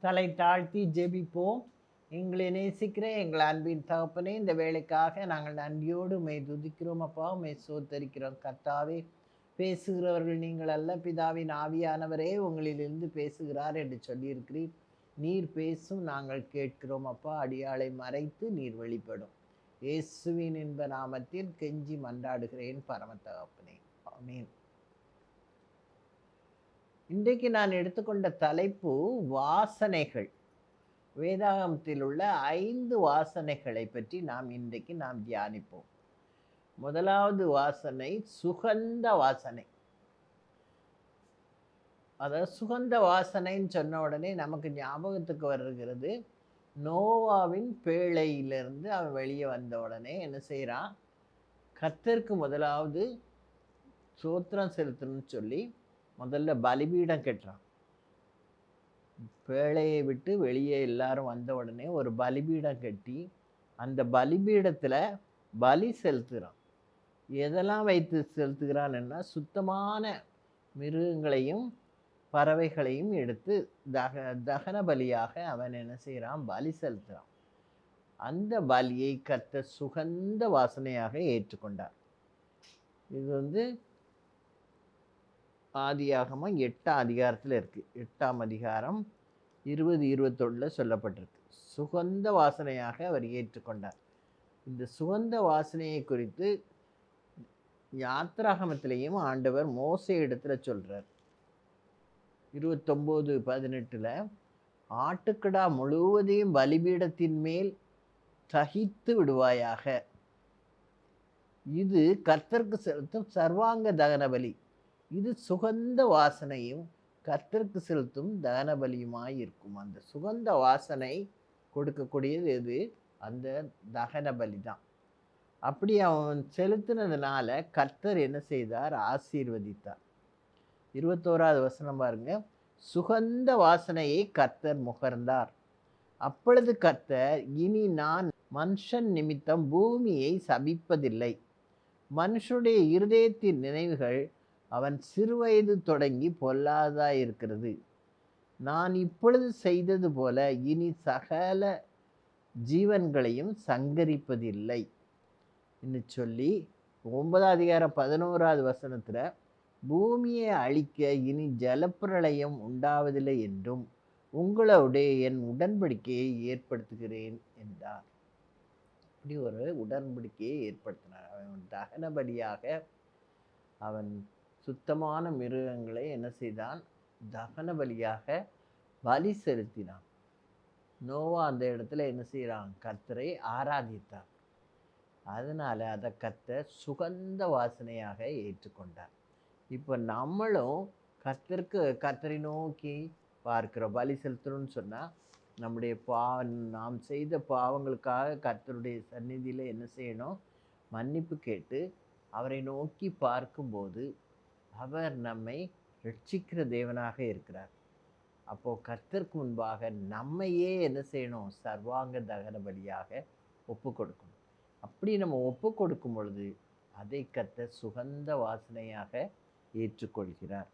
தலை தாழ்த்தி ஜெபிப்போம். எங்களை நேசிக்கிற எங்கள் அன்பின் தகப்பனே, இந்த வேலைக்காக நாங்கள் நன்றியோடு உம்மை துதிக்கிறோம் அப்பா. உம்மை ஸ்தோத்தரிக்கிறோம் கர்த்தாவே. பேசுகிறவர்கள் நீங்கள் அல்ல, பிதாவின் ஆவியானவரே உங்களிலிருந்து பேசுகிறார் என்று சொல்லியிருக்கிறீர். நீர் பேசும், நாங்கள் கேட்கிறோம் அப்பா. அடியாளை மறைத்து நீர் வெளிப்படும். இயேசுவின் இன்ப நாமத்தில் கெஞ்சி மன்றாடுகிறேன் பரம தகப்பனே, ஆமென். இன்றைக்கு நான் எடுத்துக்கொண்ட தலைப்பு வாசனைகள். வேதாகமத்தில் உள்ள 5 வாசனைகளை பற்றி இன்றைக்கு நாம் தியானிப்போம். முதலாவது வாசனை சுகந்த வாசனை. அதாவது சுகந்த வாசனைன்னு சொன்ன உடனே நமக்கு ஞாபகத்துக்கு வருகிறது, நோவாவின் பேழையிலிருந்து அவன் வெளியே வந்த உடனே என்ன செய்கிறான்? கர்த்தருக்கு முதலாவது ஸ்தோத்திரம் செலுத்தணும்னு சொல்லி முதல்ல பலிபீடம் கட்டுறான். பேழையை விட்டு வெளியே எல்லாரும் வந்த உடனே ஒரு பலிபீடம் கட்டி அந்த பலிபீடத்தில் பலி செலுத்துகிறான். எதெல்லாம் வைத்து செலுத்துகிறான்னா, சுத்தமான மிருகங்களையும் பறவைகளையும் எடுத்து தகன பலியாக அவன் என்ன செய்கிறான்? பலி செலுத்துகிறான். அந்த பலியை கர்த்தர் சுகந்த வாசனையாக ஏற்றுக்கொண்டார். இது ஆதியாகமம் 8ஆம் அதிகாரத்தில் இருக்குது. 8ஆம் அதிகாரம் 20-21 சொல்லப்பட்டிருக்கு. சுகந்த வாசனையாக அவர் ஏற்றுக்கொண்டார். இந்த சுகந்த வாசனையை குறித்து யாத்ராகமத்திலையும் ஆண்டவர் மோசே இடத்துல சொல்றார். 29:18 ஆட்டுக்கடா முழுவதையும் பலிபீடத்தின் மேல் தகித்து விடுவாயாக. இது கர்த்தருக்கு செலுத்தும் சர்வாங்க தகன பலி. இது சுகந்த வாசனையும் கர்த்தருக்கு செலுத்தும் தகன பலியுமாய் இருக்கும். அந்த சுகந்த வாசனை கொடுக்கக்கூடியது எது? அந்த தகன பலி தான். அப்படி அவன் செலுத்தினதுனால கர்த்தர் என்ன செய்தார்? ஆசீர்வதித்தார். 21வது வசனம் பாருங்க. சுகந்த வாசனையை கர்த்தர் முகர்ந்தார். அப்பொழுது கர்த்தர், இனி நான் மனுஷன் நிமித்தம் பூமியை சபிப்பதில்லை. மனுஷனுடைய இருதயத்தின் நினைவுகள் அவன் சிறுவயது தொடங்கி பொல்லாததாய் இருக்கிறது. நான் இப்பொழுது செய்தது போல இனி சகல ஜீவன்களையும் சங்கரிப்பதில்லை என்று சொல்லி 9ஆம் அதிகாரம் 11வது வசனத்தில், பூமியை அழிக்க இனி ஜலப்பிரளயம் உண்டாவதில்லை என்றும் உங்களுடைய என் உடன்படிக்கையை ஏற்படுத்துகிறேன் என்றார். இப்படி ஒரு உடன்படிக்கையை ஏற்படுத்தினார். அவன் தகன பலியாக அவன் சுத்தமான மிருகங்களை என்ன செய்தான்? தகன பலியாக பலி செலுத்தினான். நோவா அந்த இடத்துல என்ன செய்கிறான்? கர்த்தரை ஆராதித்தார். அதனால அதை கர்த்தர் சுகந்த வாசனையாக ஏற்றுக்கொண்டார். இப்போ நம்மளும் கர்த்தரை நோக்கி பார்க்கிறோம். பலி செலுத்தணும்னு சொன்னால் நம்முடைய நாம் செய்த பாவங்களுக்காக கர்த்தருடைய சந்நிதியில் என்ன செய்யணும்? மன்னிப்பு கேட்டு அவரை நோக்கி பார்க்கும்போது அவர் நம்மை ரட்சிக்கிற தேவனாக இருக்கிறார். அப்போது கர்த்தருக்கு முன்பாக நம்மையே என்ன செய்யணும்? சர்வாங்க தகன பலியாக ஒப்பு கொடுக்கணும். அப்படி நம்ம ஒப்பு கொடுக்கும் பொழுது அதை கர்த்தர் சுகந்த வாசனையாக ஏற்றுக்கொள்கிறார்.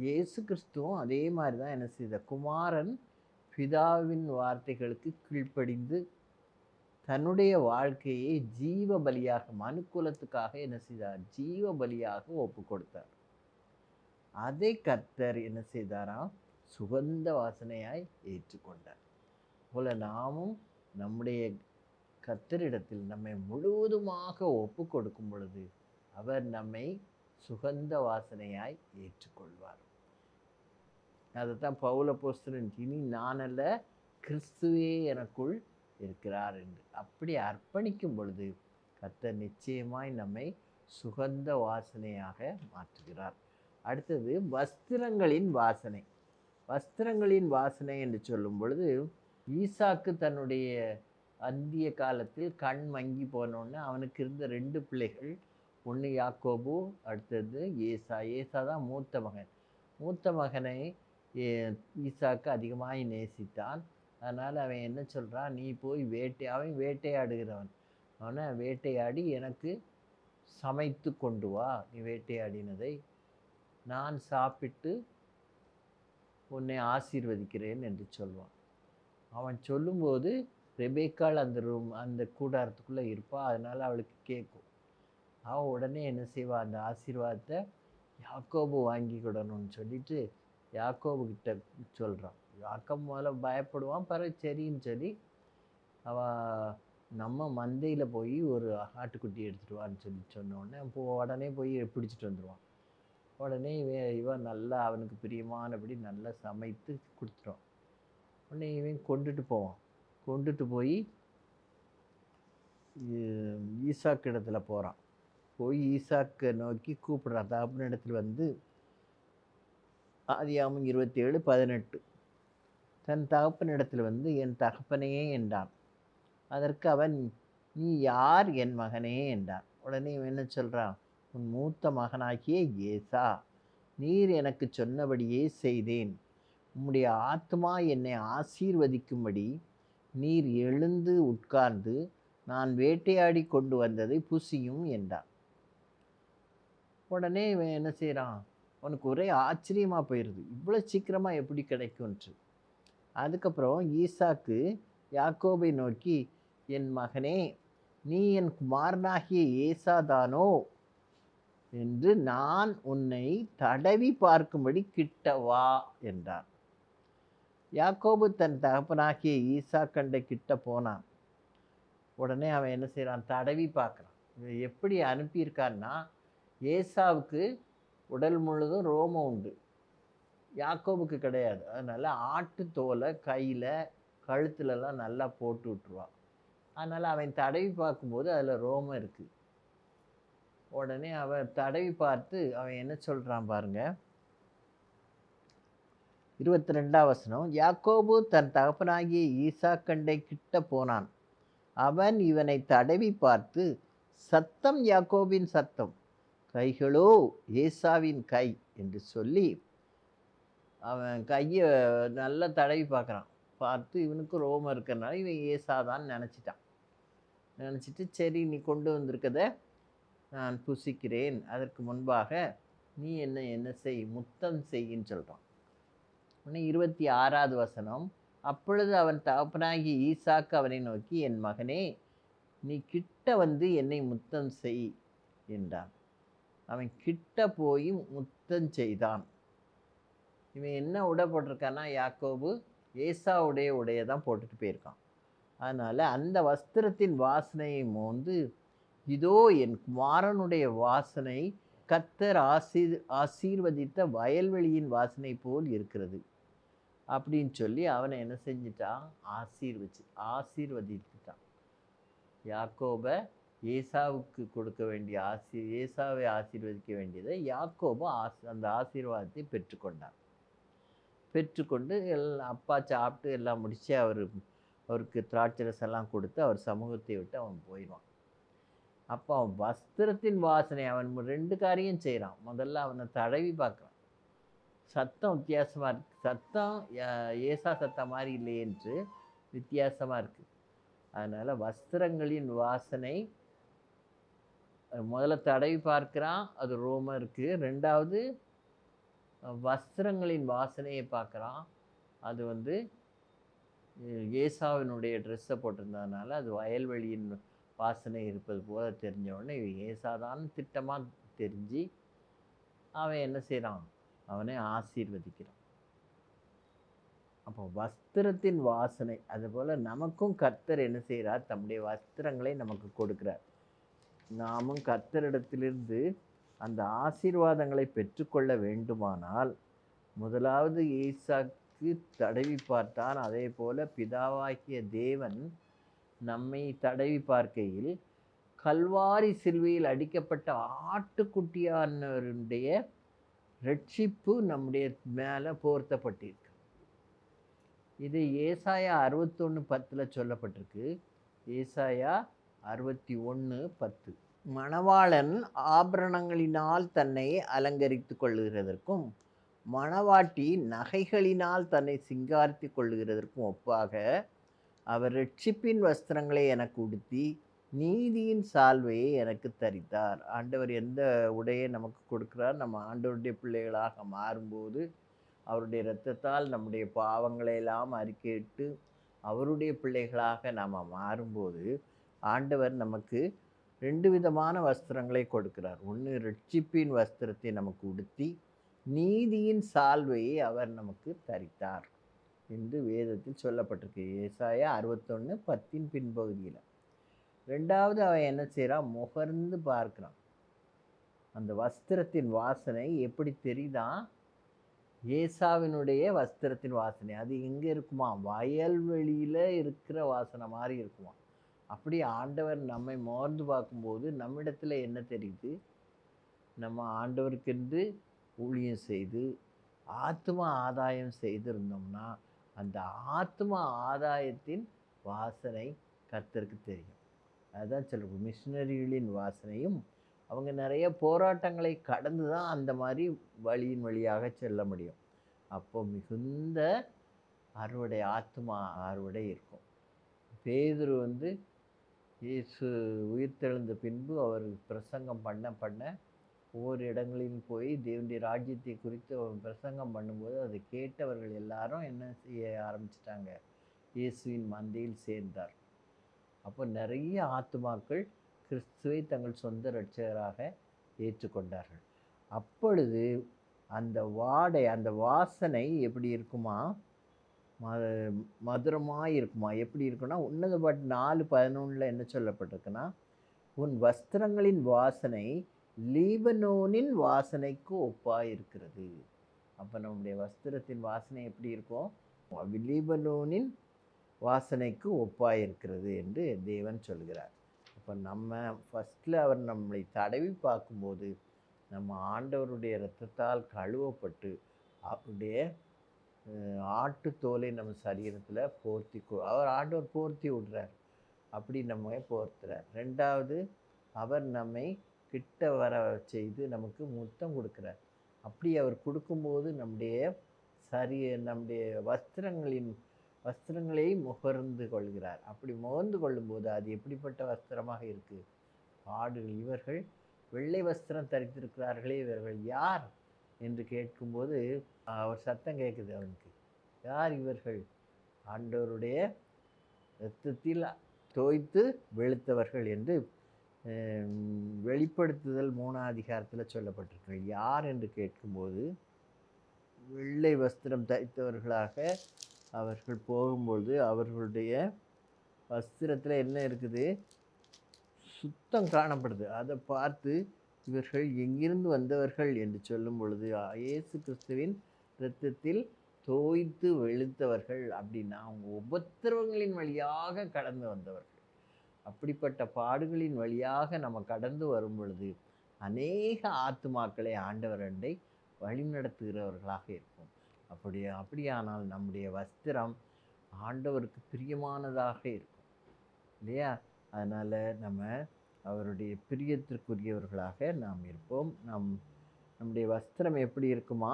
இயேசு கிறிஸ்துவும் அதே மாதிரி தான் என்ன செய்த? குமாரன் பிதாவின் வார்த்தைகளுக்கு கீழ்ப்படிந்து தன்னுடைய வாழ்க்கையை ஜீவ பலியாக, மனுக்குலத்துக்காக என்ன செய்தார்? ஜீவ பலியாக ஒப்பு கொடுத்தார். அதை கர்த்தர் என்ன செய்தாராம்? சுகந்த வாசனையாய் ஏற்றுக்கொண்டார். போல நாமும் நம்முடைய கர்த்தரிடத்தில் நம்மை முழுவதுமாக ஒப்பு கொடுக்கும் பொழுது அவர் நம்மை சுகந்த வாசனையாய் ஏற்றுக்கொள்வார். அதைத்தான் பவுல் அப்போஸ்தலன், இனி நான் அல்ல கிறிஸ்துவே எனக்குள் இருக்கிறார் என்று அப்படி அர்ப்பணிக்கும் பொழுது கர்த்தர் நிச்சயமாய் நம்மை சுகந்த வாசனையாக மாற்றுகிறார். அடுத்தது வஸ்திரங்களின் வாசனை. வஸ்திரங்களின் வாசனை என்று சொல்லும் பொழுது, ஈசாக்கு தன்னுடைய அந்திய காலத்தில் கண் மங்கி போனோன்னு அவனுக்கு இருந்த 2 பிள்ளைகள். ஒன்று யாக்கோபு, அடுத்தது ஏசா. ஏசா தான் மூத்த மகன். மூத்த மகனை ஈசாக்கு அதிகமாக நேசித்தான். அதனால் அவன் என்ன சொல்கிறான்? நீ போய் அவன் வேட்டையாடுகிறவன். அவனை வேட்டையாடி எனக்கு சமைத்து கொண்டு வா. நீ வேட்டையாடினதை நான் சாப்பிட்டு உன்னை ஆசீர்வதிக்கிறேன் என்று சொல்வான். அவன் சொல்லும்போது ரெபேக்காள் அந்த கூடாரத்துக்குள்ளே இருப்பா. அதனால் அவளுக்கு கேட்கும். அவள் உடனே என்ன செய்வா, அந்த ஆசீர்வாதத்தை யாக்கோபு வாங்கிக்கிடணும்னு சொல்லிட்டு யாக்கோபு கிட்ட சொல்கிறான். யாக்கோபு முதல்ல பயப்படுவான், பிறகு சரின்னு சொல்லி அவள் நம்ம மந்தையில் போய் ஒரு ஆட்டுக்குட்டி எடுத்துகிட்டு வான்னு சொன்ன உடனே உடனே போய் பிடிச்சிட்டு வந்துடுவான். உடனே இவன் நல்லா அவனுக்கு பிரியமானபடி நல்லா சமைத்து கொடுத்துருவான். உடனே இவன் கொண்டுட்டு போவான். கொண்டுட்டு போய் ஈசாக்கு இடத்துல போகிறான். போய் ஈசாக்கை நோக்கி கூப்பிடுறான். தகப்பன இடத்துல வந்து ஆதியாகமம் 27:18 தன் தகப்பன் இடத்துல வந்து என் தகப்பனையே என்றான். அதற்கு அவன் நீ யார் என் மகனே என்றான். உடனே இவன் என்ன சொல்கிறான், உன் மூத்த மகனாகிய ஏசா, நீர் எனக்கு சொன்னபடியே செய்தேன். உம்முடைய ஆத்மா என்னை ஆசீர்வதிக்கும்படி நீர் எழுந்து உட்கார்ந்து நான் வேட்டையாடி கொண்டு வந்ததை புசியும் என்றான். உடனே இவன் என்ன செய்கிறான், அவனுக்கு ஒரே ஆச்சரியமாக போயிடுது, இவ்வளோ சீக்கிரமாக எப்படி கிடைக்கும்ன்று. அதுக்கப்புறம் ஈசாக்கு யாக்கோபை நோக்கி, என் மகனே, நீ என் குமாரனாகிய ஏசாதானோ என்று நான் உன்னை தடவி பார்க்கும்படி கிட்ட வா என்றான். யாக்கோபு தன் தகப்பனாகிய ஈசாக்கண்டை கிட்ட போனான். உடனே அவன் என்ன செய்கிறான், தடவி பார்க்குறான். எப்படி அனுப்பியிருக்கான்னா, ஏசாவுக்கு உடல் முழுதும் ரோமம் உண்டு, யாக்கோபுக்கு கிடையாது. அதனால் ஆட்டுத்தோலை கையில் கழுத்துலலாம் நல்லா போட்டு விட்டுருவான். அதனால் அவன் தடவி பார்க்கும்போது அதில் ரோமம் இருக்குது. உடனே அவன் தடவி பார்த்து அவன் என்ன சொல்கிறான் பாருங்க, 22ஆம் வசனம். யாக்கோபு தன் தகப்பனாகிய ஈசாக்கண்டை கிட்ட போனான். அவன் இவனை தடவி பார்த்து, சத்தம் யாக்கோபின் சத்தம், கைகளோ ஏசாவின் கை என்று சொல்லி அவன் கையை நல்லா தடவி பார்க்குறான். பார்த்து இவனுக்கு ரோமம் இருக்கிறனால இவன் ஏசாதான்னு நினச்சிட்டு சரி நீ கொண்டு வந்திருக்கத நான் புசிக்கிறேன், அதற்கு முன்பாக நீ என்ன செய், முத்தம் செய்யின்னு சொல்கிறான். உடனே 26ஆவது வசனம். அப்பொழுது அவன் தகப்பனாகி ஈசாக்கு அவனை நோக்கி, என் மகனே, நீ கிட்ட வந்து என்னை முத்தம் செய் என்றான். அவன் கிட்ட போய் முத்தம் செய்தான். இவன் என்ன உடை போட்டிருக்கான்னா, யாக்கோபு ஏசாவுடைய உடையை தான் போட்டுட்டு போயிருக்கான். அதனால் அந்த வஸ்திரத்தின் வாசனையை மோந்து, இதோ என் குமாரனுடைய வாசனை கர்த்தர் ஆசீர்வதித்த வயல்வெளியின் வாசனை போல் இருக்கிறது அப்படின்னு சொல்லி அவனை என்ன செஞ்சிட்டான், ஆசீர்வதித்துட்டான். யாக்கோபை ஏசாவுக்கு கொடுக்க வேண்டிய ஏசாவை ஆசீர்வதிக்க வேண்டியதை யாக்கோபு அந்த ஆசீர்வாதத்தை பெற்றுக்கொண்டு அப்பா சாப்பிட்டு எல்லாம் முடித்து அவருக்கு திராட்சை ரசம் எல்லாம் கொடுத்து அவர் சமூகத்தை விட்டு அவன் போயிடுவான். அப்போ அவன் வஸ்திரத்தின் வாசனை, அவன் 2 காரியம் செய்கிறான். முதல்ல அவனை தடவி பார்க்குறான். சத்தம் வித்தியாசமாக இருக்குது, சத்தம் ஏசா சத்தம் மாதிரி இல்லையென்று வித்தியாசமாக இருக்குது. அதனால் வஸ்திரங்களின் வாசனை முதல்ல தடவி பார்க்குறான், அது ரோமம் இருக்குது. 2வது வஸ்திரங்களின் வாசனையை பார்க்குறான், அது வந்து ஏசாவினுடைய ட்ரெஸ்ஸை போட்டிருந்ததுனால அது வயல்வெளியின் வாசனை இருப்பது போல தெரிஞ்ச உடனே ஏசாதான் திட்டமாக தெரிஞ்சு அவன் என்ன செய்கிறான், அவனை ஆசீர்வதிக்கிறான். அப்போ வஸ்திரத்தின் வாசனை, அதுபோல் நமக்கும் கர்த்தர் என்ன செய்கிறார், தம்முடைய வஸ்திரங்களை நமக்கு கொடுக்கிறார். நாமும் கர்த்தரிடத்திலிருந்து அந்த ஆசீர்வாதங்களை பெற்றுக்கொள்ள வேண்டுமானால் முதலாவது ஈசாக்கு தடவி பார்த்தான். அதே போல் பிதாவாகிய தேவன் நம்மை தடவி பார்க்கையில் கல்வாரி சிலுவையில் அடிக்கப்பட்ட ஆட்டுக்குட்டியானவருடைய ரட்சிப்பு நம்முடைய மேலே போர்த்தப்பட்டிருக்கு. இது ஏசாயா 61:10 சொல்லப்பட்டிருக்கு. ஏசாயா 61:10. மணவாளன் ஆபரணங்களினால் தன்னை அலங்கரித்து கொள்ளுகிறதற்கும் மணவாட்டி நகைகளினால் தன்னை சிங்காரித்து கொள்ளுகிறதற்கும் ஒப்பாக அவர் ரட்சிப்பின் வஸ்திரங்களை எனக்கு உடுத்தி நீதியின் சால்வையை எனக்கு தரித்தார். ஆண்டவர் எந்த உடையை நமக்கு கொடுக்கிறார், நம்ம ஆண்டவருடைய பிள்ளைகளாக மாறும்போது அவருடைய இரத்தத்தால் நம்முடைய பாவங்களை எல்லாம் அறிக்கையிட்டு அவருடைய பிள்ளைகளாக நாம் மாறும்போது ஆண்டவர் நமக்கு 2 விதமான வஸ்திரங்களை கொடுக்கிறார். ஒன்று ரட்சிப்பின் வஸ்திரத்தை நமக்கு உடுத்தி நீதியின் சால்வையை அவர் நமக்கு தரித்தார் என்று வேதத்தில் சொல்லப்பட்டிருக்கு. ஏசாயா 61:10 பின்பகுதியில். ரெண்டாவது அவன் என்ன செய்கிறான்? முகர்ந்து பார்க்கிறான். அந்த வஸ்திரத்தின் வாசனை எப்படி தெரியுதான்? ஏசாவினுடைய வஸ்திரத்தின் வாசனை அது எங்கே இருக்குமா? வயல்வெளியில் இருக்கிற வாசனை மாதிரி இருக்குமா. அப்படி ஆண்டவர் நம்மை மோர்ந்து பார்க்கும்போது நம்மிடத்தில் என்ன தெரியுது? நம்ம ஆண்டவருக்கென்று ஊழியம் செய்து ஆத்ம ஆதாயம் செய்திருந்தோம்னா அந்த ஆத்ம ஆதாயத்தின் வாசனை கர்த்தருக்கு தெரியும். அதுதான் சொல்லுவோம், மிஷினரிகளின் வாசனையும் அவங்க நிறைய போராட்டங்களை கடந்து தான் அந்த மாதிரி வழியின் வழியாக செல்ல முடியும். அப்போ மிகுந்த அறுவடை, ஆத்மா அறுவடை இருக்கும். பேதுரு இயேசு உயிர்த்தெழுந்த பின்பு அவர் பிரசங்கம் பண்ண ஒவ்வொரு இடங்களிலும் போய் தேவனுடைய ராஜ்யத்தை குறித்து அவர் பிரசங்கம் பண்ணும்போது அதை கேட்டவர்கள் எல்லாரும் என்ன செய்ய ஆரம்பிச்சிட்டாங்க? இயேசுவின் மந்தையில் சேர்ந்தார். அப்போ நிறைய ஆத்துமாக்கள் கிறிஸ்துவை தங்கள் சொந்த இரட்சகராக ஏற்றுக்கொண்டார்கள். அப்பொழுது அந்த வாடை, அந்த வாசனை எப்படி இருக்குமா? மதுரமாக இருக்குமா? எப்படி இருக்குன்னா, உன்னத பாட்டு 4:11 என்ன சொல்லப்பட்டிருக்குன்னா, உன் வஸ்திரங்களின் வாசனை லீபனோனின் வாசனைக்கு ஒப்பாக இருக்கிறது. அப்போ நம்முடைய வஸ்திரத்தின் வாசனை எப்படி இருக்கும்? லீபனோனின் வாசனைக்கு ஒப்பாக இருக்கிறது என்று தேவன் சொல்கிறார். அப்போ நம்ம ஃபஸ்ட்டில் அவர் நம்மளை தடவி பார்க்கும்போது நம்ம ஆண்டவருடைய இரத்தத்தால் கழுவப்பட்டு அவருடைய ஆட்டுத்தோலை நம்ம சரீரத்தில் அவர் ஆண்டவர் போர்த்தி விடுறார். அப்படி நம்ம போர்த்துறார். ரெண்டாவது, அவர் நம்மை கிட்ட வர செய்து நமக்கு முத்தம் கொடுக்குறார். அப்படி அவர் கொடுக்கும்போது நம்முடைய வஸ்திரங்களை முகர்ந்து கொள்கிறார். அப்படி முகர்ந்து கொள்ளும்போது அது எப்படிப்பட்ட வஸ்திரமாக இருக்குது? பாடுகள். இவர்கள் வெள்ளை வஸ்திரம் தரித்திருக்கிறார்களே, இவர்கள் யார் என்று கேட்கும்போது அவர் சத்தம் கேட்குது அவனுக்கு. யார் இவர்கள்? ஆண்டவருடைய இரத்தத்தில் தோய்த்து வெளுத்தவர்கள் என்று வெளிப்படுத்துதல் 3ஆம் அதிகாரத்தில் சொல்லப்பட்டிருக்கு. யார் என்று கேட்கும்போது வெள்ளை வஸ்திரம் தரித்தவர்களாக அவர்கள் போகும்போது அவர்களுடைய வஸ்திரத்தில் என்ன இருக்குது? சுத்தம் காணப்படுது. அதை பார்த்து இவர்கள் எங்கிருந்து வந்தவர்கள் என்று சொல்லும் பொழுது இயேசு கிறிஸ்துவின் இரத்தத்தில் தோய்த்து வெளுத்தவர்கள் அப்படின்னா அவங்க உபத்திரவங்களின் வழியாக கடந்து வந்தவர்கள். அப்படிப்பட்ட பாடுகளின் வழியாக நம்ம கடந்து வரும் பொழுது அநேக ஆத்துமாக்களை ஆண்டவரண்டை வழிநடத்துகிறவர்களாக இருக்கும். அப்படியானால் நம்முடைய வஸ்திரம் ஆண்டவருக்கு பிரியமானதாக இருக்கும் இல்லையா? அதனால் நம்ம அவருடைய பிரியத்திற்குரியவர்களாக நாம் இருப்போம். நம்முடைய வஸ்திரம் எப்படி இருக்குமா?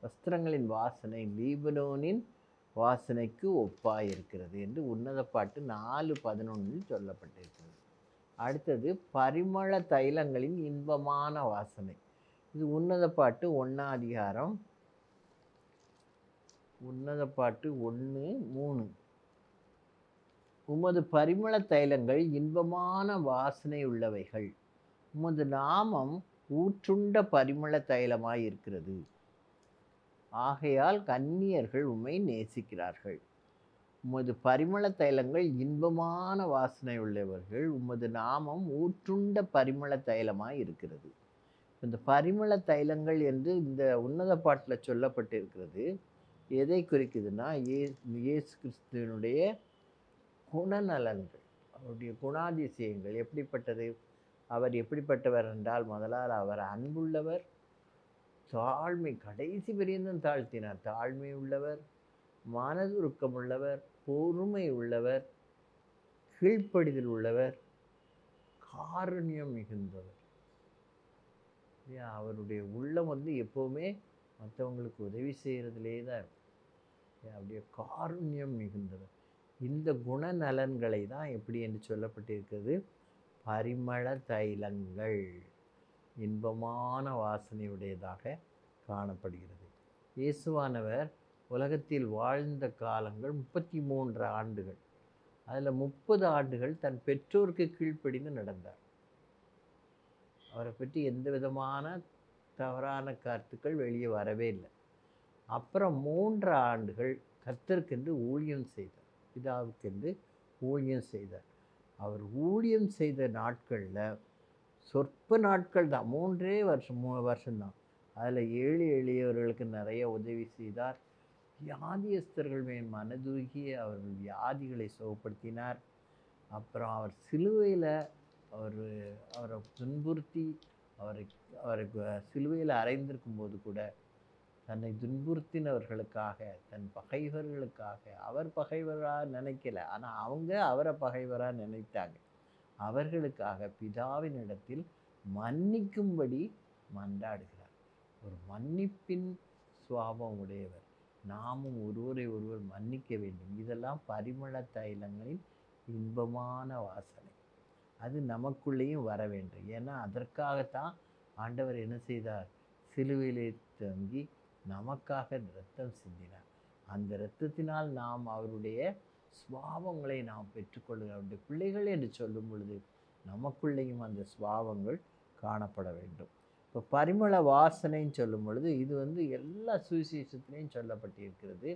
வஸ்திரங்களின் வாசனை லீபனோனின் வாசனைக்கு ஒப்பாக இருக்கிறது என்று உன்னத பாட்டு 4:11 சொல்லப்பட்டிருக்கிறது. அடுத்தது பரிமள தைலங்களின் இன்பமான வாசனை. இது உன்னத பாட்டு 1ஆம் அதிகாரம், உன்னத பாட்டு 1:3. உமது பரிமள தைலங்கள் இன்பமான வாசனை உள்ளவைகள், உமது நாமம் ஊற்றுண்ட பரிமள தைலமாய் இருக்கிறது. ஆகையால் கன்னியர்கள் உம்மை நேசிக்கிறார்கள். உமது பரிமள தைலங்கள் இன்பமான வாசனை உள்ளவர்கள், உமது நாமம் ஊற்றுண்ட பரிமள தைலமாய் இருக்கிறது. இந்த பரிமள தைலங்கள் என்று இந்த உன்னத பாட்டில் சொல்லப்பட்டிருக்கிறது. எதை குறிக்குதுன்னா, இயேசு கிறிஸ்துவனுடைய குணநலன்கள், அவருடைய குணாதிசயங்கள் எப்படிப்பட்டது? அவர் எப்படிப்பட்டவர் என்றால், முதலால் அவர் அன்புள்ளவர், தாழ்மை, கடைசி பரியந்தம் தாழ்த்தினார். தாழ்மை உள்ளவர், மனதுருக்கம் உள்ளவர், பொறுமை உள்ளவர், கீழ்ப்படிதல் உள்ளவர், காருண்யம் மிகுந்தவர். அவருடைய உள்ளம் எப்போவுமே மற்றவங்களுக்கு உதவி செய்கிறதுலே தான் இருக்கும். அப்படியே காருண்யம் மிகுந்தவர். இந்த குணநலன்களை தான் எப்படி என்று சொல்லப்பட்டிருக்கிறது? பரிமள தைலங்கள் இன்பமான வாசனையுடையதாக காணப்படுகிறது. இயேசுவானவர் உலகத்தில் வாழ்ந்த காலங்கள் 33 ஆண்டுகள். அதில் 30 ஆண்டுகள் தன் பெற்றோருக்கு கீழ்ப்படிந்து நடந்தார். அவரை பற்றி எந்த விதமான தவறான கருத்துக்கள் வெளியே வரவே இல்லை. அப்புறம் 3 ஆண்டுகள் கர்த்தருக்கென்று ஊழியம் செய்தார். பிதாவுக்கென்று ஊழியம் செய்தார். அவர் ஊழியம் செய்த நாட்களில் சொற்ப நாட்கள் தான், 3 வருஷம்தான். அதில் ஏழை எளியவர்களுக்கு நிறைய உதவி செய்தார். வியாதியஸ்தர்கள் மேல் மனதுருகி அவர்கள் வியாதிகளை சுகப்படுத்தினார். அப்புறம் அவர் சிலுவையில் அவரை துன்புறுத்தி அவரை சிலுவையில் அறைந்திருக்கும் போது கூட தன்னை துன்புறுத்தினவர்களுக்காக, தன் பகைவர்களுக்காக, அவர் பகைவராக நினைக்கல, ஆனால் அவங்க அவரை பகைவராக நினைத்தாங்க. அவர்களுக்காக பிதாவின் இடத்தில் மன்னிக்கும்படி மன்றாடுகிறார். ஒரு மன்னிப்பின் சுவாபம் உடையவர். நாமும் ஒருவரை ஒருவர் மன்னிக்க வேண்டும். இதெல்லாம் பரிமள தைலங்களின் இன்பமான வாசனை. அது நமக்குள்ளேயும் வர வேண்டும். ஏன்னா அதற்காகத்தான் ஆண்டவர் என்ன செய்தார்? சிலுவையிலே தங்கி நமக்காக இரத்தம் சிந்தினார். அந்த இரத்தத்தினால் நாம் அவருடைய சுவாபங்களை நாம் பெற்றுக்கொள்கிறோம். அவருடைய பிள்ளைகள் என்று சொல்லும் பொழுது நமக்குள்ளேயும் அந்த சுவாபங்கள் காணப்பட வேண்டும். இப்போ பரிமள வாசனைன்னு சொல்லும் பொழுது இது எல்லா சுவிசேஷத்திலையும் சொல்லப்பட்டிருக்கிறது.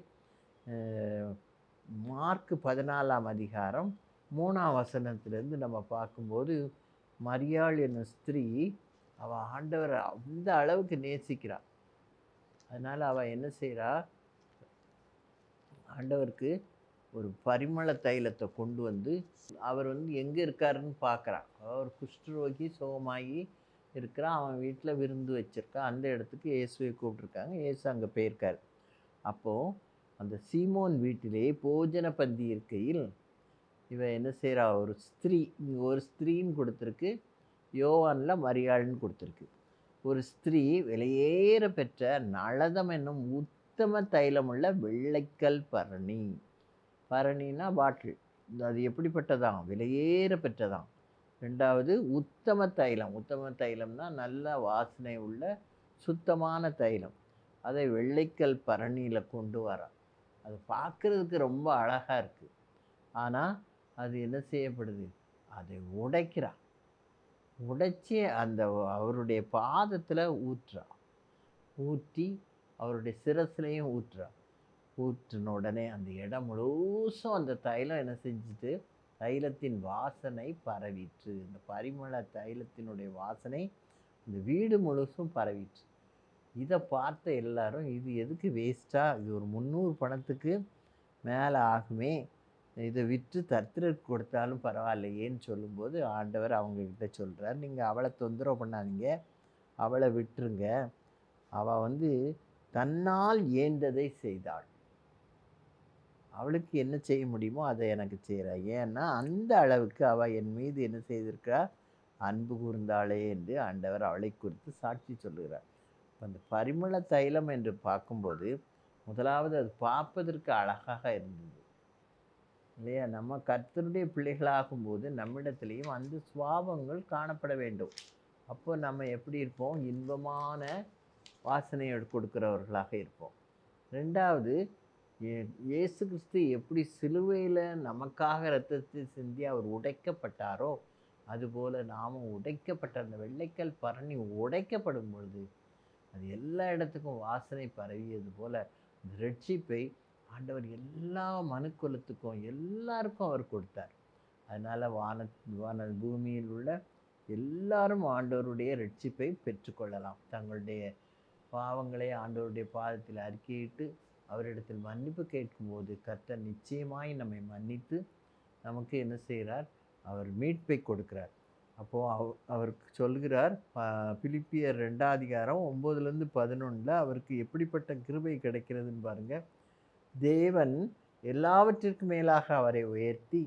மார்க் 14ஆம் அதிகாரம் 3ஆம் வசனத்திலிருந்து நம்ம பார்க்கும்போது, மரியாள் என்னும் ஸ்திரீ அவள் ஆண்டவரை அந்த அளவுக்கு நேசிக்கிறாள். அதனால் அவள் என்ன செய்கிறா? ஆண்டவருக்கு ஒரு பரிமள தைலத்தை கொண்டு வந்து அவர் எங்கே இருக்காருன்னு பார்க்குறான். அவர் குஷ்டரோகி சுகமாகி இருக்கிறான். அவன் வீட்டில் விருந்து வச்சுருக்கான். அந்த இடத்துக்கு இயேசுவை கூப்பிட்ருக்காங்க. இயேசு அங்கே போயிருக்கார். அப்போது அந்த சீமோன் வீட்டிலே போஜன பந்தி இருக்கையில் இவன் என்ன செய்கிறா? ஒரு ஸ்திரீன்னு கொடுத்துருக்கு. யோவானில் மரியாள்னு கொடுத்துருக்கு. ஒரு ஸ்திரீ விலையேற பெற்ற நளதம் என்னும் உத்தம தைலமுள்ள வெள்ளைக்கல் பரணி. பரணின்னா பாட்டில். அது எப்படிப்பட்டதான்? விலையேற பெற்றதான். 2வது உத்தம தைலம். உத்தம தைலம்னா நல்ல வாசனை உள்ள சுத்தமான தைலம். அதை வெள்ளைக்கல் பரணியில் கொண்டு வரா. அது பார்க்குறதுக்கு ரொம்ப அழகாக இருக்குது. ஆனால் அது என்ன செய்யப்படுது? அதை உடைக்கிறா. உடைச்சி அவருடைய பாதத்தில் ஊற்றி அவருடைய சிரசுலையும் ஊற்றின உடனே அந்த இடம் முழுசும் அந்த தைலம் என்ன செஞ்சுட்டு? தைலத்தின் வாசனை பரவிற்று. இந்த பரிமள தைலத்தினுடைய வாசனை இந்த வீடு முழுசும் பரவிற்று. இதை பார்த்த எல்லாரும், இது எதுக்கு வேஸ்ட்டாக? இது ஒரு 300 பணத்துக்கு மேலே ஆகுமே, இதை விற்று தரித்திரருக்கு கொடுத்தாலும் பரவாயில்லையேன்னு சொல்லும்போது ஆண்டவர் அவங்கக்கிட்ட சொல்கிறார், நீங்கள் அவளை தொந்தரவு பண்ணாதீங்க, அவளை விட்டுருங்க. அவள் தன்னால் இயன்றதை செய்தாள். அவளுக்கு என்ன செய்ய முடியுமோ அதை எனக்கு செய்கிறா. ஏன்னா அந்த அளவுக்கு அவள் என் மீது என்ன செய்திருக்கா? அன்பு கூர்ந்தாளே என்று ஆண்டவர் அவளை குறித்து சாட்சி சொல்லுகிறார். அந்த பரிமள தைலம் என்று பார்க்கும்போது முதலாவது அது பார்ப்பதற்கு அழகாக இருந்தது இல்லையா? நம்ம கர்த்தருடைய பிள்ளைகளாகும்போது நம்மிடத்திலையும் அந்த சுவாபங்கள் காணப்பட வேண்டும். அப்போ நம்ம எப்படி இருப்போம்? இன்பமான வாசனையை கொடுக்கிறவர்களாக இருப்போம். 2வது, இயேசு கிறிஸ்து எப்படி சிலுவையில் நமக்காக இரத்தத்தை சிந்தி அவர் உடைக்கப்பட்டாரோ அதுபோல் நாமும் உடைக்கப்பட்ட அந்த வெள்ளைக்கல் பரணி உடைக்கப்படும் பொழுது அது எல்லா இடத்துக்கும் வாசனை பரவியது போல் இந்த ரட்சிப்பை ஆண்டவர் எல்லா மனுக்குலத்துக்கும் எல்லாருக்கும் அவர் கொடுத்தார். அதனால் வான பூமியில் உள்ள எல்லாரும் ஆண்டவருடைய ரட்சிப்பை பெற்றுக்கொள்ளலாம். தங்களுடைய பாவங்களை ஆண்டவருடைய பாதத்தில் அறிக்கையிட்டு அவரிடத்தில் மன்னிப்பு கேட்கும்போது கர்த்தர் நிச்சயமாய் நம்மை மன்னித்து நமக்கு என்ன செய்கிறார்? அவர் மீட்பை கொடுக்கிறார். அப்போது அவருக்கு சொல்கிறார், பிலிப்பியர் 2ஆம் அதிகாரம் 9-11 அவருக்கு எப்படிப்பட்ட கிருபை கிடைக்கிறதுன்னு பாருங்கள். தேவன் எல்லாவற்றிற்கும் மேலாக அவரை உயர்த்தி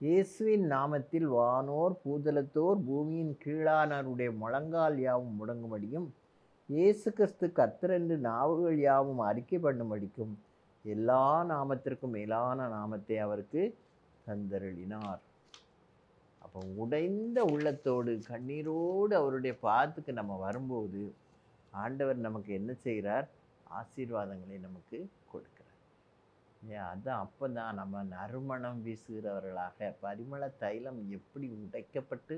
இயேசுவின் நாமத்தில் வானோர் பூதலத்தோர் பூமியின் கீழானவருடைய முழங்கால் யாவும் முடங்கும்படியும் இயேசு கிறிஸ்து கர்த்தரென்று நாவுகள் யாவும் அறிக்கை பண்ணும்படிக்கும் எல்லா நாமத்திற்கும் மேலான நாமத்தை அவருக்கு தந்தருளினார். அப்போ உடைந்த உள்ளத்தோடு கண்ணீரோடு அவருடைய பாதத்துக்கு நம்ம வரும்போது ஆண்டவர் நமக்கு என்ன செய்கிறார்? ஆசீர்வாதங்களை நமக்கு கொடுக்கிறார். அதான் அப்போ தான் நம்ம நறுமணம் வீசுகிறவர்களாக, பரிமள தைலம் எப்படி உடைக்கப்பட்டு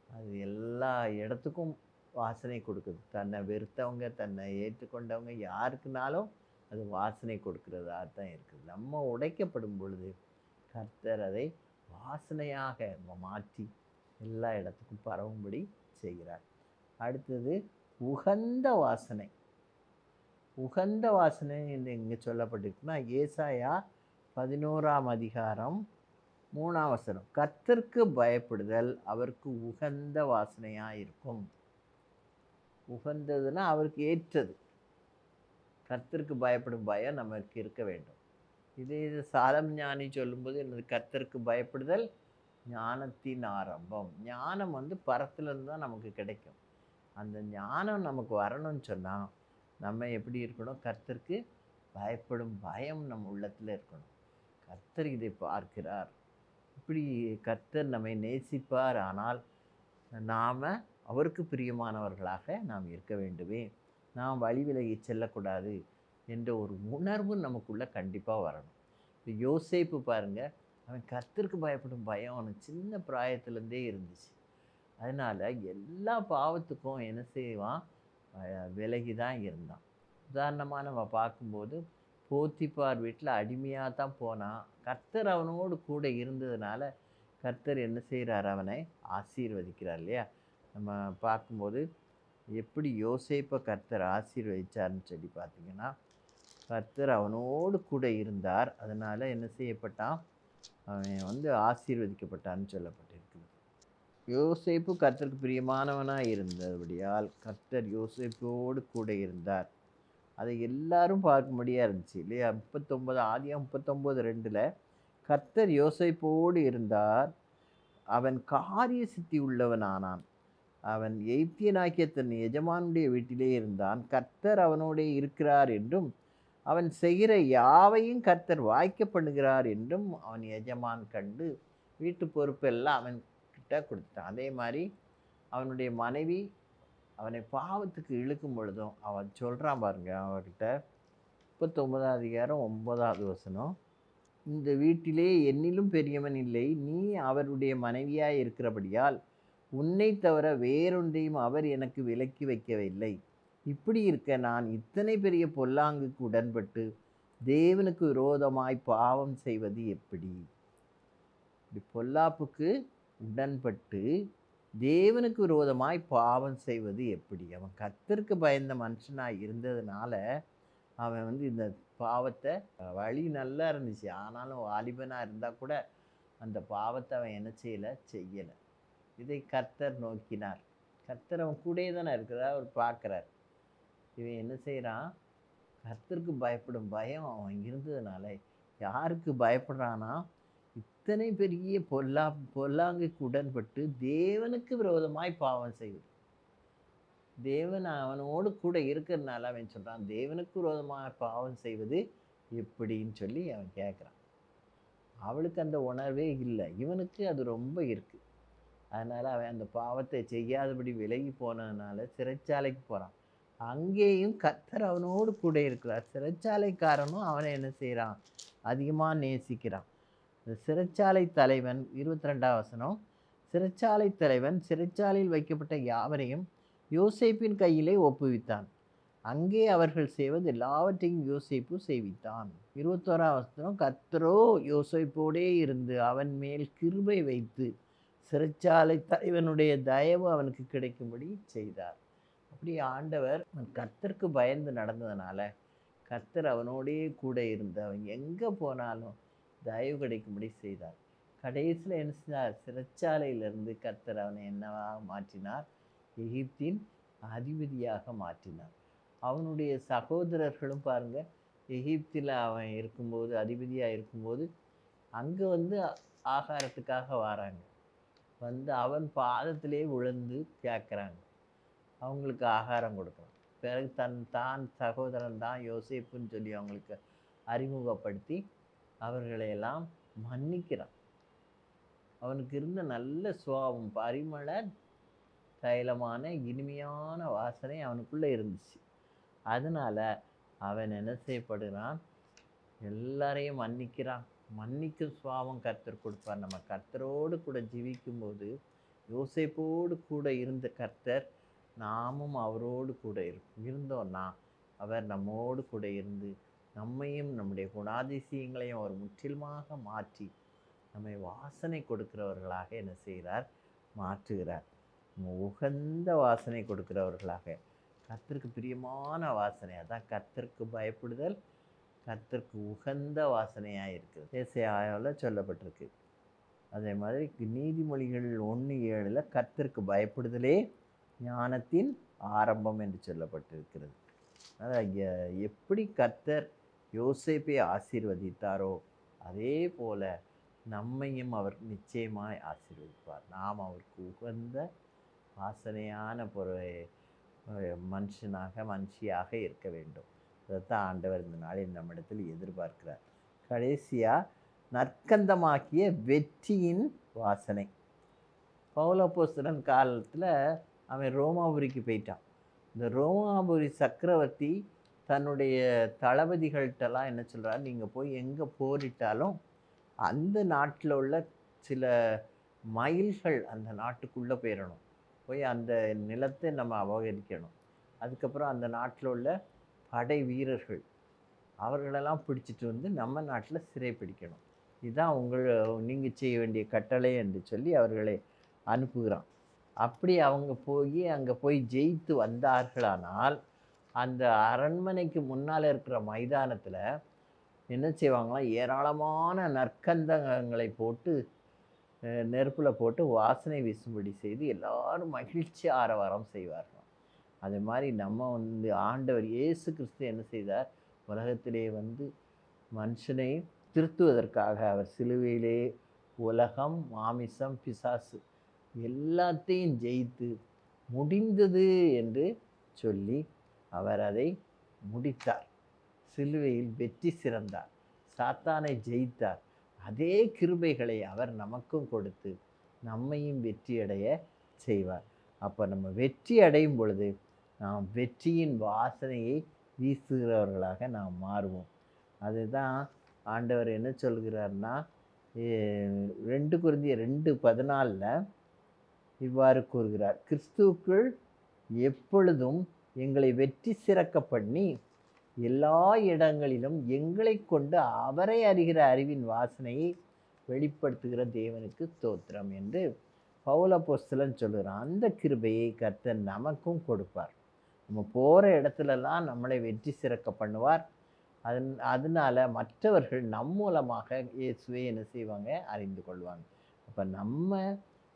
அது எல்லா இடத்துக்கும் வாசனை கொடுக்குது. தன்னை வெறுத்தவங்க, தன்னை ஏற்றுக்கொண்டவங்க யாருக்குனாலும் அது வாசனை கொடுக்கிறதா தான் இருக்குது. நம்ம உடைக்கப்படும் பொழுது கர்த்தர் அதை வாசனையாக மாற்றி எல்லா இடத்துக்கும் பரவும்படி செய்கிறார். அடுத்தது உகந்த வாசனை. உகந்த வாசனை என்று எங்கே சொல்லப்பட்டிருக்குன்னா, ஏசாயா 11ஆம் அதிகாரம் 3ஆம் வசனம். கர்த்தருக்கு பயப்படுதல் அவருக்கு உகந்த வாசனையாக இருக்கும். உகந்ததுன்னா அவருக்கு ஏற்றது. கர்த்தருக்கு பயப்படும் பயம் நமக்கு இருக்க வேண்டும். இதே இது சாலம் ஞானி சொல்லும்போது என்னது, கர்த்தருக்கு பயப்படுதல் ஞானத்தின் ஆரம்பம். ஞானம் பரத்திலிருந்து தான் நமக்கு கிடைக்கும். அந்த ஞானம் நமக்கு வரணும்னு சொன்னால் நம்ம எப்படி இருக்கணும்? கர்த்தருக்கு பயப்படும் பயம் நம்ம உள்ளத்தில் இருக்கணும். கர்த்தர் இதை பார்க்கிறார். இப்படி கர்த்தர் நம்மை நேசிப்பார். ஆனால் நாம் அவருக்கு பிரியமானவர்களாக நாம் இருக்க வேண்டுமே, நாம் வழி விலகி செல்லக்கூடாது என்ற ஒரு உணர்வு நமக்குள்ளே கண்டிப்பாக வரணும். இப்போ யோசேப்பு பாருங்கள், அவன் கர்த்தருக்கு பயப்படும் பயம் அவனுக்கு சின்ன பிராயத்துலேருந்தே இருந்துச்சு. அதனால் எல்லா பாவத்துக்கும் என்ன செய்வான்? விலகி தான் இருந்தான். உதாரணமாக நம்ம பார்க்கும்போது போத்திபார் வீட்டில் அடிமையாக தான் போனான். கர்த்தர் அவனோடு கூட இருந்ததுனால கர்த்தர் என்ன செய்கிறார்? அவனை ஆசீர்வதிக்கிறார் இல்லையா? நம்ம பார்க்கும்போது எப்படி யோசேப்பை கர்த்தர் ஆசீர்வதிச்சார்னு சொல்லி பார்த்தீங்கன்னா, கர்த்தர் அவனோடு கூட இருந்தார். அதனால் என்ன செய்யப்பட்டான்? அவன் ஆசீர்வதிக்கப்பட்டான்னு சொல்லப்பட்டிருக்குது. யோசேப்பு கர்த்தருக்கு பிரியமானவனாக இருந்தபடியால் கர்த்தர் யோசேப்போடு கூட இருந்தார். அதை எல்லாரும் பார்க்கும்படியாக இருந்துச்சு இல்லையா? 39:2 கர்த்தர் யோசேப்போடு இருந்தார், அவன் காரிய சித்தி உள்ளவனானான், அவன் எகிப்தியனாகிய தன் எஜமானுடைய வீட்டிலே இருந்தான், கர்த்தர் அவனோடே இருக்கிறார் என்றும் அவன் செய்கிற யாவையும் கர்த்தர் வாய்க்க பண்ணுகிறார் என்றும் அவன் எஜமான் கண்டு வீட்டு பொறுப்பெல்லாம் அவன் கிட்ட கொடுத்தான். அதே மாதிரி அவனுடைய மனைவி அவனை பாவத்துக்கு இழுக்கும் பொழுதும் அவன் சொல்கிறான் பாருங்க, அவர்கிட்ட 39ஆம் அதிகாரம் 9ஆவது வசனம், இந்த வீட்டிலே என்னிலும் பெரியவன் இல்லை, நீ அவருடைய மனைவியாய் இருக்கிறபடியால் உன்னை தவிர வேறொன்றையும் அவர் எனக்கு விலக்கி வைக்கவில்லை. இப்படி இருக்க நான் இத்தனை பெரிய பொல்லாங்குக்கு உடன்பட்டு தேவனுக்கு விரோதமாய் பாவம் செய்வது எப்படி? இப்படி பொல்லாப்புக்கு உடன்பட்டு தேவனுக்கு விரோதமாய் பாவம் செய்வது எப்படி? அவன் கர்த்தருக்கு பயந்த மனுஷனாக இருந்ததுனால அவன் இந்த பாவத்தை, வழி நல்லா இருந்துச்சு, ஆனாலும் வாலிபனாக இருந்தால் கூட அந்த பாவத்தை அவன் என்ன செய்யலை. இதை கர்த்தர் நோக்கினார். கர்த்தர் அவன் கூடயே தானே இருக்கிறதா அவர் பார்க்குறார். இவன் என்ன செய்கிறான்? கர்த்தருக்கு பயப்படும் பயம் அவன் இருந்ததுனால, யாருக்கு பயப்படுறானா? இத்தனை பெரிய பொல்லாங்குக்கு உடன்பட்டு தேவனுக்கு விரோதமாய் பாவம் செய்வது. தேவன் அவனோடு கூட இருக்கிறதுனால அவன் சொல்கிறான், தேவனுக்கு விரோதமாக பாவம் செய்வது எப்படின்னு சொல்லி அவன் கேட்குறான். அவளுக்கு அந்த உணர்வே இல்லை, இவனுக்கு அது ரொம்ப இருக்குது. அதனால் அவன் அந்த பாவத்தை செய்யாதபடி விலகி போனதுனால சிறைச்சாலைக்கு போகிறான். அங்கேயும் கர்த்தர் அவனோடு கூட இருக்கிறார். சிறைச்சாலைக்காரனும் அவனை என்ன செய்கிறான்? அதிகமாக நேசிக்கிறான். சிறைச்சாலை தலைவன் 22ஆம் வசனம், சிறைச்சாலை தலைவன் சிறைச்சாலையில் வைக்கப்பட்ட யாவரையும் யோசேப்பின் கையிலே ஒப்புவித்தான். அங்கே அவர்கள் செய்வது எல்லாவற்றையும் யோசேப்பு செய்வித்தான். 21ஆம் வசனம், கர்த்தரோ யோசேப்போடே இருந்து அவன் மேல் கிருபை வைத்து சிறைச்சாலை தலைவனுடைய தயவு அவனுக்கு கிடைக்கும்படி செய்தார். அப்படி ஆண்டவர் கர்த்தருக்கு பயந்து நடந்ததுனால கர்த்தர் அவனோடே கூட இருந்து அவன் எங்கே போனாலும் தயவு கிடைக்கும்படி செய்தார். கடைசியில் என்ன செய்தார்? சிறைச்சாலையிலிருந்து கர்த்தர் அவனை என்னவாக மாற்றினார்? எகிப்தின் அதிபதியாக மாற்றினார். அவனுடைய சகோதரர்களும் பாருங்கள், எகிப்தில் அவன் இருக்கும்போது, அதிபதியாக இருக்கும்போது அங்கே ஆகாரத்துக்காக வராங்க. அவன் பாதத்திலே விழுந்து கேட்குறாங்க, அவங்களுக்கு ஆகாரம் கொடுக்குறான். பிறகு தான் சகோதரன் தான் யோசேப்புன்னு சொல்லி அவங்களுக்கு அறிமுகப்படுத்தி அவர்களையெல்லாம் மன்னிக்கிறான். அவனுக்கு இருந்த நல்ல சுபாவம், பரிமள தைலமான இனிமையான வாசனை அவனுக்குள்ளே இருந்துச்சு. அதனால அவன் என்ன செய்யப்படுகிறான்? எல்லாரையும் மன்னிக்கிறான். மன்னிக்கும் சுபாவம் கர்த்தர் கொடுப்பார். நம்ம கர்த்தரோடு கூட ஜீவிக்கும்போது, யோசேப்போடு கூட இருந்த கர்த்தர், நாமும் அவரோடு கூட இருந்தோம்னா, அவர் நம்மோடு கூட இருந்து நம்மையும் நம்முடைய குணாதிசயங்களையும் அவர் முற்றிலுமாக மாற்றி நம்மை வாசனை கொடுக்கிறவர்களாக என்ன செய்கிறார்? மாற்றுகிறார். உகந்த வாசனை கொடுக்கிறவர்களாக, கர்த்தருக்கு பிரியமான வாசனை, அதான் கர்த்தருக்கு பயப்படுதல் கர்த்தருக்கு உகந்த வாசனையாக இருக்குது. ஏசாயாவில் சொல்லப்பட்டிருக்கு. அதே மாதிரி நீதிமொழிகள் 1:7 கர்த்தருக்கு பயப்படுதலே ஞானத்தின் ஆரம்பம் என்று சொல்லப்பட்டிருக்கிறது. அதான் எப்படி கர்த்தர் யோசேப்பை ஆசீர்வதித்தாரோ அதே போல நம்மையும் அவர் நிச்சயமாய் ஆசீர்வதிப்பார். நாம் அவருக்கு உகந்த வாசனையான மனுஷியாக இருக்க வேண்டும். அதைத்தான் ஆண்டவர் இந்த நாளில் நம்மிடத்தில் எதிர்பார்க்கிறார். கடைசியாக நற்கந்தமாக்கிய வெற்றியின் வாசனை. பவுலப்போஸ்தலன் காலத்தில் அவன் ரோமாபுரிக்கு போயிட்டான். இந்த ரோமாபுரி சக்கரவர்த்தி தன்னுடைய தளபதிகள்கிட்டலாம் என்ன சொல்கிறார்? நீங்கள் போய் எங்கே போரிட்டாலும் அந்த நாட்டில் உள்ள சில மைல்கள் அந்த நாட்டுக்குள்ளே போயிடணும். போய் அந்த நிலத்தை நம்ம அபகரிக்கணும். அதுக்கப்புறம் அந்த நாட்டில் உள்ள படை வீரர்கள் அவர்களெல்லாம் பிடிச்சிட்டு வந்து நம்ம நாட்டில் சிறை பிடிக்கணும். இதுதான் நீங்கள் செய்ய வேண்டிய கட்டளை என்று சொல்லி அவர்களை அனுப்புகிறான். அப்படி அவங்க அங்கே போய் ஜெயித்து வந்தார்களானால் அந்த அரண்மனைக்கு முன்னால் இருக்கிற மைதானத்தில் என்ன செய்வாங்களாம்? ஏராளமான நற்கந்தங்களை போட்டு நெருப்பில் போட்டு வாசனை வீசும்படி செய்து எல்லாரும் மகிழ்ச்சி ஆரவாரம் செய்வார்கள். அது மாதிரி நம்ம ஆண்டவர் இயேசு கிறிஸ்து என்ன செய்தார்? உலகத்திலே மனுஷனை திருத்துவதற்காக அவர் சிலுவையிலே உலகம், மாமிசம், பிசாசு எல்லாத்தையும் ஜெயித்து முடிந்தது என்று சொல்லி அவர் அதை முடித்தார். சிலுவையில் வெற்றி சிறந்தார், சாத்தானை ஜெயித்தார். அதே கிருபைகளை அவர் நமக்கும் கொடுத்து நம்மையும் வெற்றியடைய செய்வார். அப்போ நம்ம வெற்றி அடையும் பொழுது நாம் வெற்றியின் வாசனையை வீசுகிறவர்களாக நாம் மாறுவோம். அதுதான் ஆண்டவர் என்ன சொல்கிறார்னா, 2 கொரிந்தியர் 2:14 இவ்வாறு கூறுகிறார்: கிறிஸ்துவுக்குள் எப்பொழுதும் எங்களை வெற்றி சிறக்க பண்ணி எல்லா இடங்களிலும் எங்களை கொண்டு அவரை அறிகிற அறிவின் வாசனையை வெளிப்படுத்துகிற தேவனுக்கு ஸ்தோத்திரம் என்று பவுலப்போஸ்தலன் சொல்கிறான். அந்த கிருபையை கர்த்தர் நமக்கும் கொடுப்பார். நம்ம போகிற இடத்துலலாம் நம்மளை வெற்றி சிறக்க பண்ணுவார். அதனால மற்றவர்கள் நம் மூலமாக இயேசுவை என்ன செய்வாங்க? அறிந்து கொள்வாங்க. அப்போ நம்ம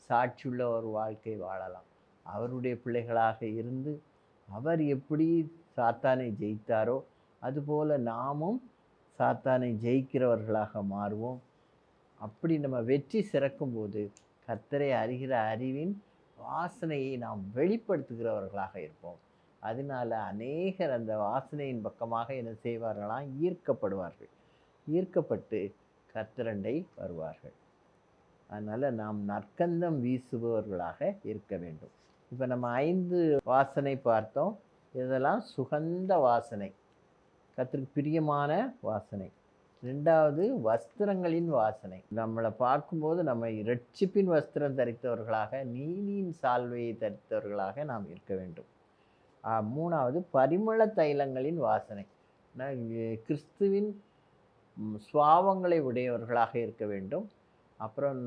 சாட்சியுள்ள ஒரு வாழ்க்கை வாழலாம். அவருடைய பிள்ளைகளாக இருந்து அவர் எப்படி சாத்தானை ஜெயித்தாரோ அதுபோல் நாமும் சாத்தானை ஜெயிக்கிறவர்களாக மாறுவோம். அப்படி நம்ம வெற்றி சிறக்கும்போது கர்த்தரை அறிகிற அறிவின் வாசனையை நாம் வெளிப்படுத்துகிறவர்களாக இருப்போம். அதனால அநேகர் அந்த வாசனையின் பக்கமாக என்ன செய்வார்களாம்? ஈர்க்கப்படுவார்கள். ஈர்க்கப்பட்டு கர்த்தரண்டை வருவார்கள். அதனால் நாம் நற்கந்தம் வீசுபவர்களாக இருக்க வேண்டும். இப்போ நம்ம 5 வாசனை பார்த்தோம். இதெல்லாம் சுகந்த வாசனை, கர்த்தருக்கு பிரியமான வாசனை. 2வது வஸ்திரங்களின் வாசனை. நம்மளை பார்க்கும்போது நம்ம இரட்சிப்பின் வஸ்திரம் தரித்தவர்களாக, நீதியின் சால்வையை தரித்தவர்களாக நாம் இருக்க வேண்டும். 3வது பரிமள தைலங்களின் வாசனை. கிறிஸ்துவின் சுவாவங்களை உடையவர்களாக இருக்க வேண்டும். அப்புறம்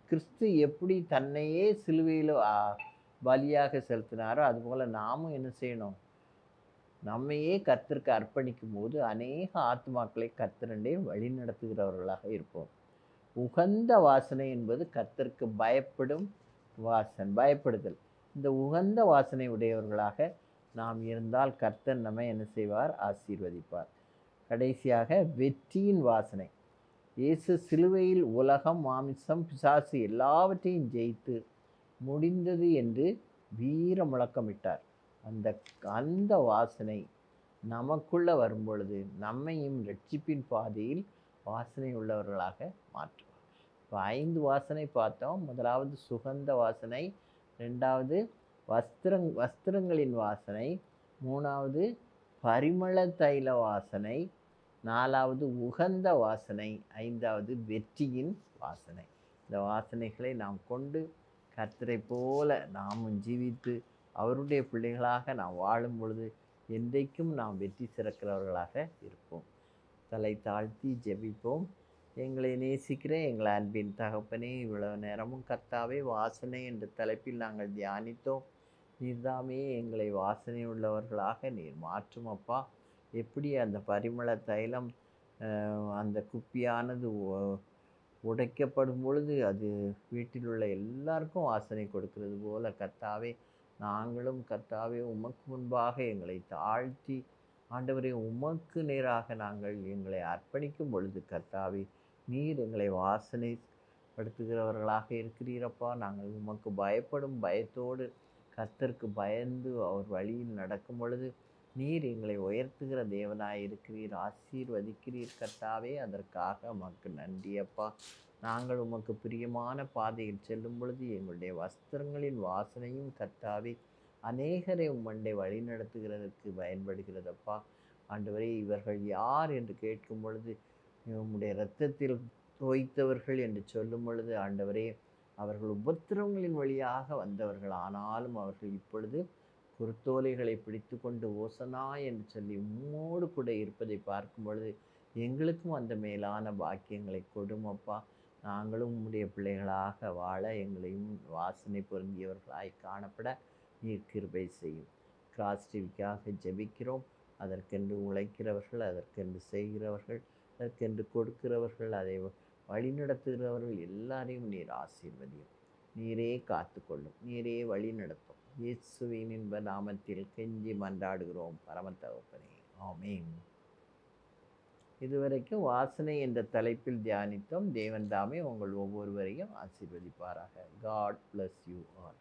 கிறிஸ்து எப்படி தன்னையே சிலுவையில் பலியாக செலுத்தினாரோ அதுபோல் நாமும் என்ன செய்யணும்? நம்மையே கர்த்தருக்கு அர்ப்பணிக்கும் போது அநேக ஆத்மாக்களை கர்த்தரண்டே வழி நடத்துகிறவர்களாக இருப்போம். உகந்த வாசனை என்பது கர்த்தருக்கு பயப்படுதல். இந்த உகந்த வாசனை உடையவர்களாக நாம் இருந்தால் கர்த்தர் நம்மை என்ன செய்வார்? ஆசீர்வதிப்பார். கடைசியாக வெற்றியின் வாசனை. இயேசு சிலுவையில் உலகம், மாமிசம், பிசாசு எல்லாவற்றையும் ஜெயித்து முடிந்தது என்று வீர முழக்கமிட்டார். அந்த வாசனை நமக்குள்ள வரும்பொழுது நம்மையும் ரட்சிப்பின் பாதையில் வாசனை உள்ளவர்களாக மாற்றுவார். இப்போ 5 வாசனை பார்த்தோம். 1வது சுகந்த வாசனை, 2வது வஸ்திரங்களின் வாசனை, 3வது பரிமள தைல வாசனை, 4வது உகந்த வாசனை, 5வது வெற்றியின் வாசனை. இந்த வாசனைகளை நாம் கொண்டு கர்த்தரை போல நாமும் ஜீவித்து அவருடைய பிள்ளைகளாக நாம் வாழும் பொழுது என்றைக்கும் நாம் வெற்றி சிறக்கிறவர்களாக இருப்போம். தலை தாழ்த்தி ஜெபிப்போம். எங்களை நேசிக்கிற எங்கள் அன்பின் தகப்பனே, இவ்வளவு நேரமும் கர்த்தாவே வாசனை என்ற தலைப்பில் நாங்கள் தியானித்தோம். நீர்தாமே எங்களை வாசனை உள்ளவர்களாக நீர் மாற்றும் அப்பா. எப்படி அந்த பரிமள தைலம் அந்த குப்பியானது உடைக்கப்படும் பொழுது அது வீட்டில் உள்ள எல்லாருக்கும் வாசனை கொடுக்கிறது போல கர்த்தாவே, நாங்களும் கர்த்தாவே உமக்கு முன்பாக எங்களை தாழ்த்தி ஆண்டவரே உமக்கு நேராக நாங்கள் எங்களை அர்ப்பணிக்கும் பொழுது கர்த்தாவே, நீர் எங்களை வாசனை படுத்துகிறவர்களாக இருக்கிறீரப்பா. நாங்கள் உமக்கு பயப்படும் பயத்தோடு கர்த்தருக்கு பயந்து அவர் வழியில் நடக்கும் பொழுது நீர் எங்களை உயர்த்துகிற தேவனாய் இருக்கிறீர், ஆசீர்வதிக்கிறீர் கர்த்தாவே. அதற்காக உமக்கு நன்றி அப்பா. நாங்கள் உமக்கு பிரியமான பாதையில் செல்லும் பொழுது எங்களுடைய வஸ்திரங்களின் வாசனையும் கர்த்தாவே அநேகரை உம்மண்டை வழி நடத்துகிறதற்கு பயன்படுகிறதப்பா. ஆண்டவரே, இவர்கள் யார் என்று கேட்கும் பொழுது உம்முடைய இரத்தத்தில் தோய்த்தவர்கள் என்று சொல்லும் பொழுது ஆண்டவரே, அவர்கள் உபத்திரவங்களின் வழியாக வந்தவர்கள், ஆனாலும் அவர்கள் இப்பொழுது குருத்தோலைகளை பிடித்து கொண்டு ஓசனா என்று சொல்லி உம்மோடு கூட இருப்பதை பார்க்கும் பொழுது எங்களுக்கும் அந்த மேலான பாக்கியங்களை கொடுமப்பா. நாங்களும் உம்முடைய பிள்ளைகளாக வாழ எங்களையும் வாசனை பொருந்தியவர்களாய் காணப்பட நீர் கிருபை செய்யும். கிராஸ் டிவிக்காக ஜெபிக்கிறோம். அதற்கென்று உழைக்கிறவர்கள், அதற்கென்று செய்கிறவர்கள், அதற்கென்று கொடுக்கிறவர்கள், அதை வழிநடத்துகிறவர்கள் எல்லாரையும் நீர் ஆசீர்வதியும். நீரே காத்து கொள்ளும், நீரே வழி நடத்தும். இயேசுவின் இன்ப நாமத்தில் கெஞ்சி மன்றாடுகிறோம் பரம தகப்பனே, ஆமென். இதுவரைக்கும் வாசனை என்ற தலைப்பில் தியானித்தோம். தேவன் தாமே உங்கள் ஒவ்வொருவரையும் ஆசீர்வதிப்பாராக. God bless you all.